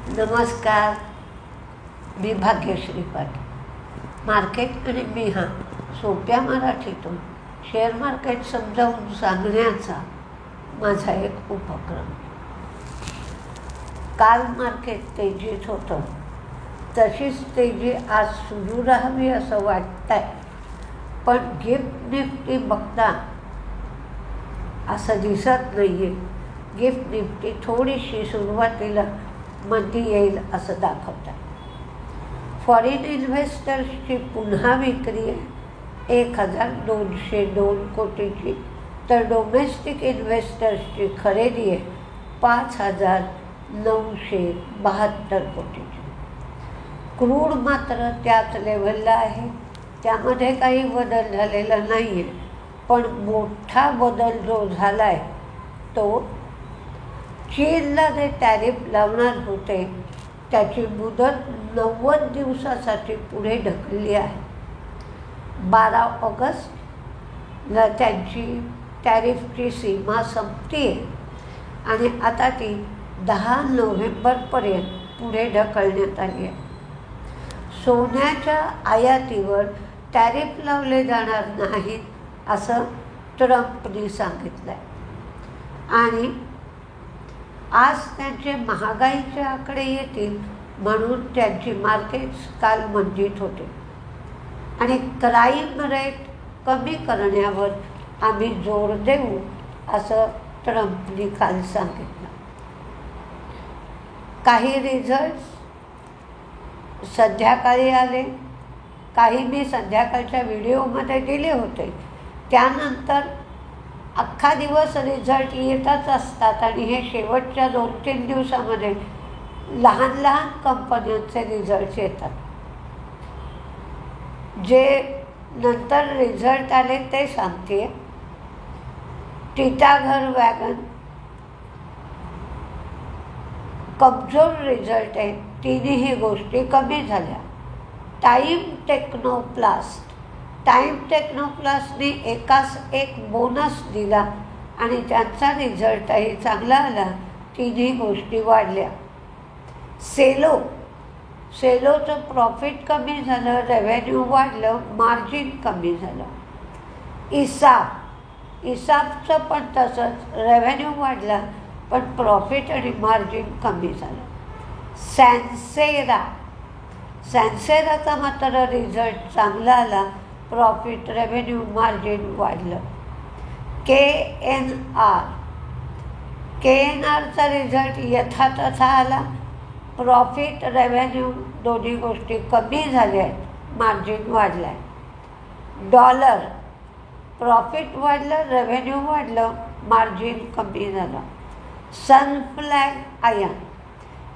नमस्कार. मी भाग्यश्री पाटील. मार्केट आणि मी हा सोप्या मराठीतून शेअर मार्केट समजावून सांगण्याचा माझा एक उपक्रम. काल मार्केट तेजीत होतं, तशीच तेजी आज सुरू राहावी असं वाटतंय. पण गिफ्ट निफ्टी बघता असं दिसत नाही आहे. गिफ्ट निफ्टी थोडीशी सुरुवातीला मंदी येईल असं दाखवत आहे. फॉरेन इन्व्हेस्टर्सची पुन्हा विक्री आहे 1202 कोटीची, तर डोमेस्टिक इन्व्हेस्टर्सची खरेदी आहे 5972 कोटीची. क्रूड मात्र त्याच लेव्हलला आहे, त्यामध्ये काही बदल झालेला नाही आहे. पण मोठा बदल जो झाला आहे तो चीनला जे टॅरिफ लावणार होते त्याची मुदत 90 दिवसासाठी पुढे ढकलली आहे. 12 ऑगस्टला त्यांची टॅरिफची सीमा संपती आहे आणि आता ती 10 नोव्हेंबरपर्यंत पुढे ढकलण्यात आली आहे. सोन्याच्या आयातीवर टॅरिफ लावले जाणार नाहीत असं ट्रम्पनी सांगितलं आहे आणि आज त्यांचे महागाईचे आकडे येतील म्हणून त्यांची मार्केट्स काल मंदीत होते. आणि क्राईम रेट कमी करण्यावर आम्ही जोर देऊ असं ट्रम्पनी काल सांगितलं. काही रिझल्ट्स संध्याकाळी आले, काही मी संध्याकाळच्या व्हिडिओमध्ये दिले होते. त्यानंतर अख्खा दिवस रिझल्ट येतच असतात आणि हे शेवटच्या 2-3 दिवसामध्ये लहान लहान कंपन्यांचे रिझल्ट येतात. जे नंतर रिझल्ट आले ते सांगते. टिटागोर वॅगन कमजोर रिझल्ट आहे, तिन्ही गोष्टी कमी झाल्या. टाईम टेक्नोप्लास्टने एकास एक बोनस दिला आणि त्यांचा रिझल्टही चांगला आला. तिन्ही गोष्टी वाढल्या. सेलोचं प्रॉफिट कमी झालं, रेव्हेन्यू वाढलं, मार्जिन कमी झालं. इसापचं पण तसंच, रेव्हेन्यू वाढला पण प्रॉफिट आणि मार्जिन कमी झालं. सॅन्सेराचा मात्र रिझल्ट चांगला आला, प्रॉफिट, रेव्हेन्यू, मार्जिन वाढलं. KNRचा रिझल्ट यथातथा आला, प्रॉफिट, रेव्हेन्यू दोन्ही गोष्टी कमी झाल्या आहेत, मार्जिन वाढलं आहे. डॉलर प्रॉफिट वाढलं, रेव्हेन्यू वाढलं, मार्जिन कमी झालं. सनफ्लॅग आयन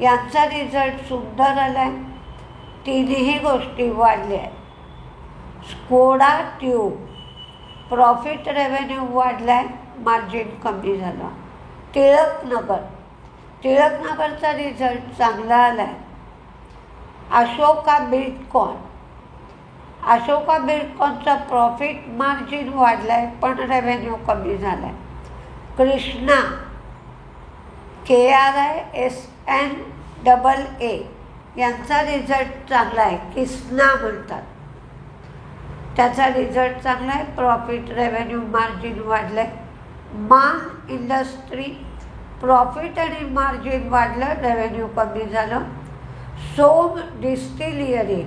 यांचा रिझल्ट सुंदर आला आहे, तिन्ही गोष्टी वाढल्या आहेत. स्कोडा ट्यूब प्रॉफिट, रेव्हेन्यू वाढला आहे, मार्जिन कमी झालं. टिळकनगरचा रिझल्ट चांगला आला आहे. अशोका बिल्डकॉनचा प्रॉफिट, मार्जिन वाढला आहे पण रेव्हेन्यू कमी झाला आहे. कृष्णा KRISNAA यांचा रिझल्ट चांगला आहे, किसना म्हणतात. त्याचा रिझल्ट चांगला आहे, प्रॉफिट, रेव्हेन्यू, मार्जिन वाढलं आहे. मान इंडस्ट्री प्रॉफिट आणि मार्जिन वाढलं, रेव्हेन्यू कमी झालं. सोम डिस्टिलरी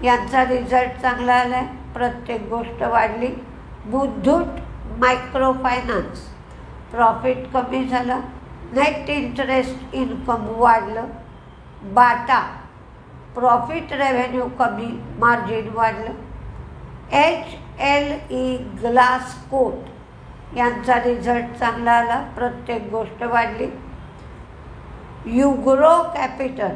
यांचा रिझल्ट चांगला आला आहे, प्रत्येक गोष्ट वाढली. मुथूट मायक्रो फायनान्स प्रॉफिट कमी झालं, नेट इंटरेस्ट इन्कम वाढलं. बाटा प्रॉफिट, रेव्हेन्यू कमी, मार्जिन वाढलं. HLE ग्लासकोट यांचा रिझल्ट चांगला आला, प्रत्येक गोष्ट वाढली. युग्रो कॅपिटल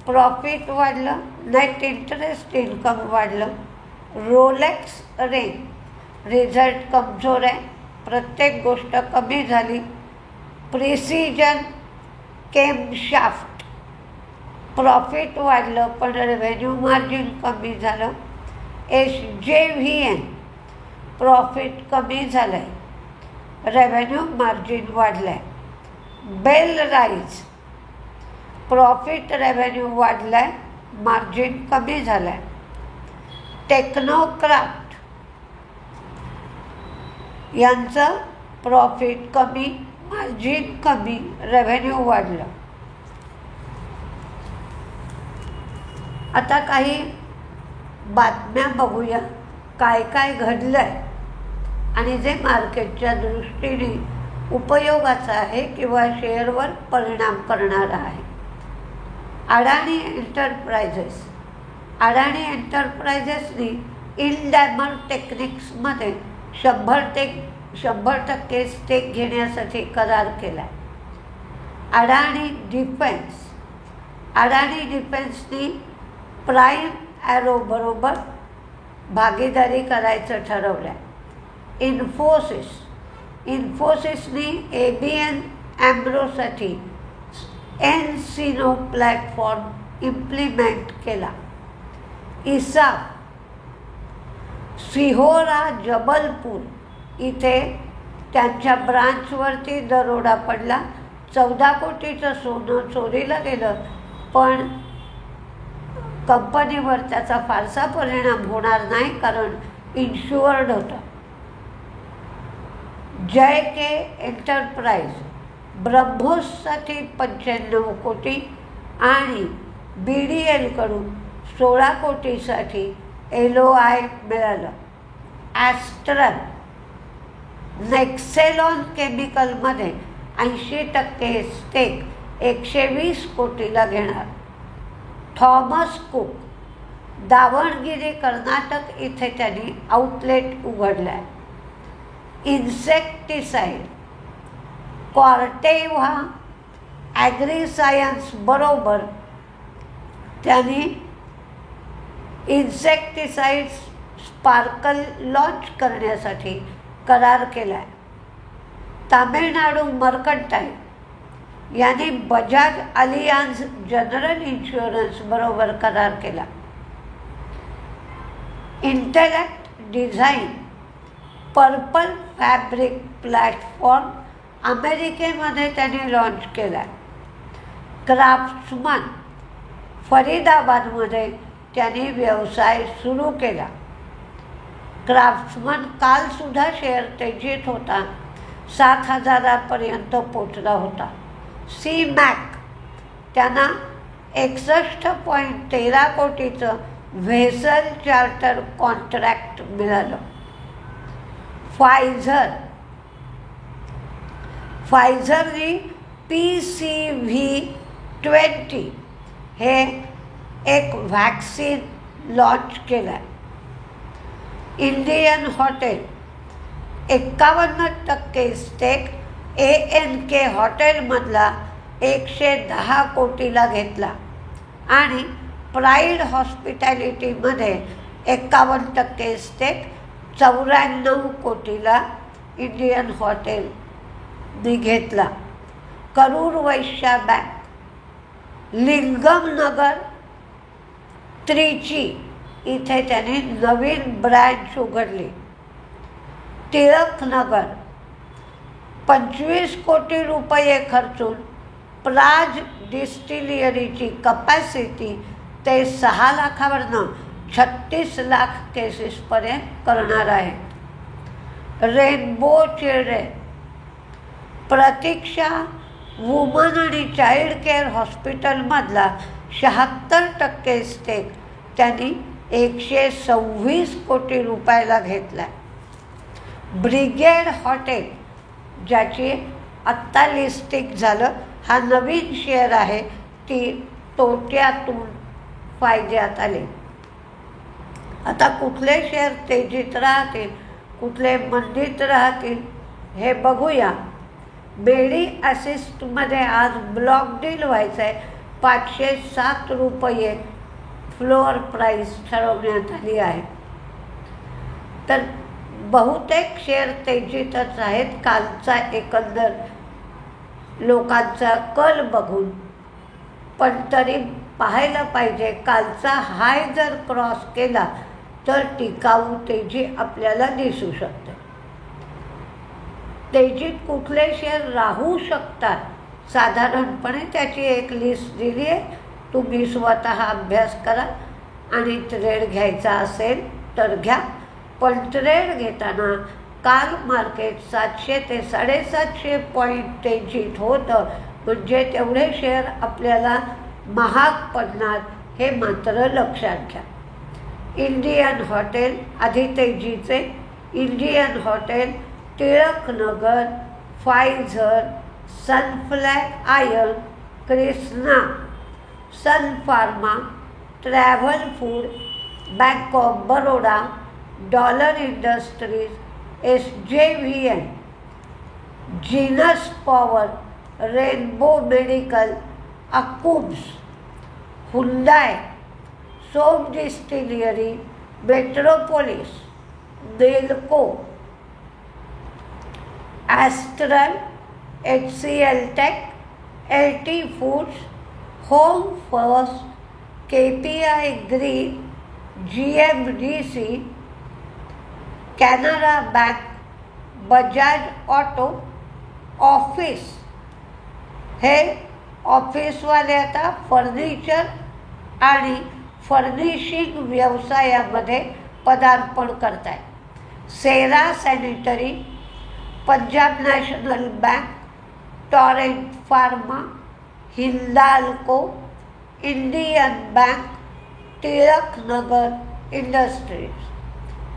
प्रॉफिट वाढलं, नेट इंटरेस्ट इन्कम वाढलं. रोलेक्स रेन रिझल्ट कमजोर आहे, प्रत्येक गोष्ट कमी झाली. प्रिसिजन केमशाफ्ट प्रॉफिट वाढलं पण रेव्हेन्यू, मार्जिन कमी झालं. SJVN प्रॉफिट कमी झालं आहे, रेव्हेन्यू, मार्जिन वाढलं आहे. बेल राईज प्रॉफिट रेव्हेन्यू वाढला आहे, मार्जिन कमी झालं आहे. टेक्नोक्राफ्ट यांचं प्रॉफिट कमी, मार्जिन कमी, रेव्हेन्यू वाढलं. आता काही बातम्या बघूया काय काय घडलं आहे आणि जे मार्केटच्या दृष्टीने उपयोगाचं आहे किंवा शेअरवर परिणाम करणारा आहे. अडाणी एंटरप्राइजेसनी इनडॅमर टेक्निक्समध्ये 100% स्टेक घेण्यासाठी करार केला आहे. अडाणी डिफेन्सनी प्राईम ॲरोबरोबर भागीदारी करायचं ठरवलं आहे. इन्फोसिसनी ABN AMROसाठी एनसिनो प्लॅटफॉर्म इम्प्लिमेंट केला. सिहोरा जबलपूर इथे त्यांच्या ब्रांचवरती दरोडा पडला. 14 कोटीचं सोनं चोरीला गेलं, पण कंपनीवर त्याचा फारसा परिणाम होणार नाही कारण इन्शुअर्ड होतं. JK एंटरप्राइज ब्रह्मोससाठी 95 कोटी आणि BDLकडून 16 कोटीसाठी LOI मिळालं. ॲस्ट्रल नेक्सेलॉन केमिकलमध्ये 80% स्टेक 120 कोटीला घेणार. थॉमस कुक दावणगिरी कर्नाटक इथे त्यांनी आउटलेट उघडलं आहे. इन्सेक्टिसाइड कॉर्टेव्हा ॲग्रीसायन्स बरोबर त्यांनी इन्सेक्टिसाइड स्पार्कल लॉन्च करण्यासाठी करार केला आहे. तामिळनाडू मर्कंटाईल यांनी बजाज अलियान्स जनरल इन्शुरन्स बरोबर करार केला. Intellect design purple fabric platform अमेरिकेमध्ये त्यांनी लॉन्च केला. क्राफ्ट्समन फरीदाबादमध्ये त्यांनी व्यवसाय सुरू केला. क्राफ्ट्समन कालसुद्धा शेअर तेजीत होता, 7,000 पोचला होता. CMAC त्यांना 61.13 कोटीचं व्हेसल चार्टर कॉन्ट्रॅक्ट मिळालं. फायझरनी PCV20 हे एक व्हॅक्सिन लॉन्च केलं आहे. इंडियन हॉटेल 51% स्टेक ANK हॉटेलमधला 110 कोटीला घेतला आणि प्राईड हॉस्पिटॅलिटीमध्ये 51% स्टेक 94 कोटीला इंडियन हॉटेलने घेतला. करूर वैश्य बँक लिंगमनगर त्रिची इथे त्यांनी नवीन ब्रँच उघडली. टिळकनगर 25 कोटी रुपये खर्चून प्राज डिस्टिलरीची कपॅसिटी ते 6 लाखावरनं 36 लाख केसेसपर्यंत करणार आहे. रेनबो चिल्ड्रेन प्रतीक्षा वुमन आणि चाइल्ड केअर हॉस्पिटलमधला 76% स्टेक त्यांनी 126 कोटी रुपयाला घेतला. ब्रिगेड हॉटेल ज्याची आत्ता लिस्टिंग झालं, हा नवीन शेअर आहे, ती तोट्यातून फायद्यात आले. आता कुठले शेअर तेजीत राहतील, कुठले मंदीत राहतील हे बघूया. बेडी असिस्टमध्ये आज ब्लॉक डील व्हायचं आहे. 507 रुपये फ्लोअर प्राईस ठरवण्यात आली आहे. तर बहुतेक शेअर तेजीतच आहेत. कालचा एकंदर लोकांचा कल बघून, पण तरी पाहायला पाहिजे कालचा हाय जर क्रॉस केला तर टिकाऊ तेजी आपल्याला दिसू शकते. तेजीत कुठले शेअर राहू शकतात साधारणपणे त्याची एक लिस्ट दिली आहे, तुम्ही स्वतः अभ्यास करा आणि ट्रेड घ्यायचा असेल तर घ्या. पण ट्रेड घेताना काल मार्केट 700 ते 750 पॉईंट तेजीत होतं, म्हणजे तेवढे शेअर आपल्याला महाग पडणार हे मात्र लक्षात घ्या. इंडियन हॉटेल आधी तेजीचे. Indian hotel, Tilak Nagar, Pfizer, Sunflag iron, Krishna, Sun pharma, travel food, bank of Baroda, dollar industries, SJVN, Genus power, Rainbow medical, अकुब्स, Hyundai, Som distillery, Metropolis, Nelco, Astral, HCL tech, LT foods, home first, KPI green, GMDC, Canara bank, Bajaj auto, office. हे ऑफिसवाले आता furniture आणि furnishing व्यवसायामध्ये पदार्पण करत आहेत. Cera sanitary, Punjab national bank, Torrent pharma, Hindalco, Indian bank, Tilak Nagar industries,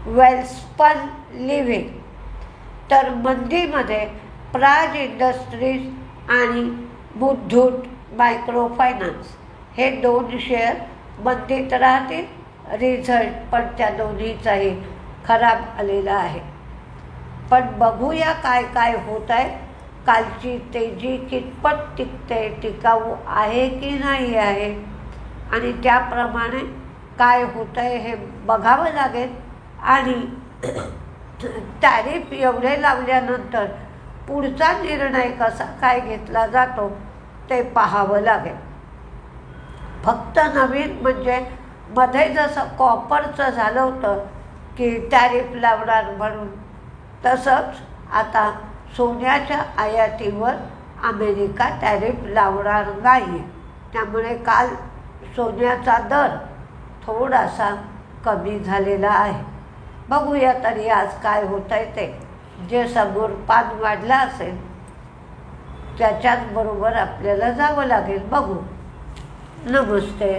Welspun living. तर मंदीमध्ये प्राज इंडस्ट्रीज आणि मुथूट मायक्रो फायनान्स हे 2 शेअर मंदीत राहतील. रिझल्ट पण त्या दोन्हीचाही खराब आलेला आहे. पण बघूया काय काय होत आहे. कालची तेजी कितपत टिकते, टिकाऊ आहे की नाही आहे, आणि त्याप्रमाणे काय होतं आहे हे बघावं लागेल. आणि टॅरिफ एवढे लावल्यानंतर पुढचा निर्णय कसा काय घेतला जातो ते पाहावं लागेल. फक्त नवीन म्हणजे मध्ये जसं कॉपरचं झालं होतं की टॅरिफ लावणार म्हणून, तसंच आता सोन्याच्या आयातीवर अमेरिका टॅरिफ लावणार नाही. त्यामुळे काल सोन्याचा दर थोडासा कमी झालेला आहे. बघूया तरी आज काय होतं आहे ते. जे समोर पान वाढला असेल त्याच्याच बरोबर आपल्याला जावं लागेल. बघू. नमस्ते.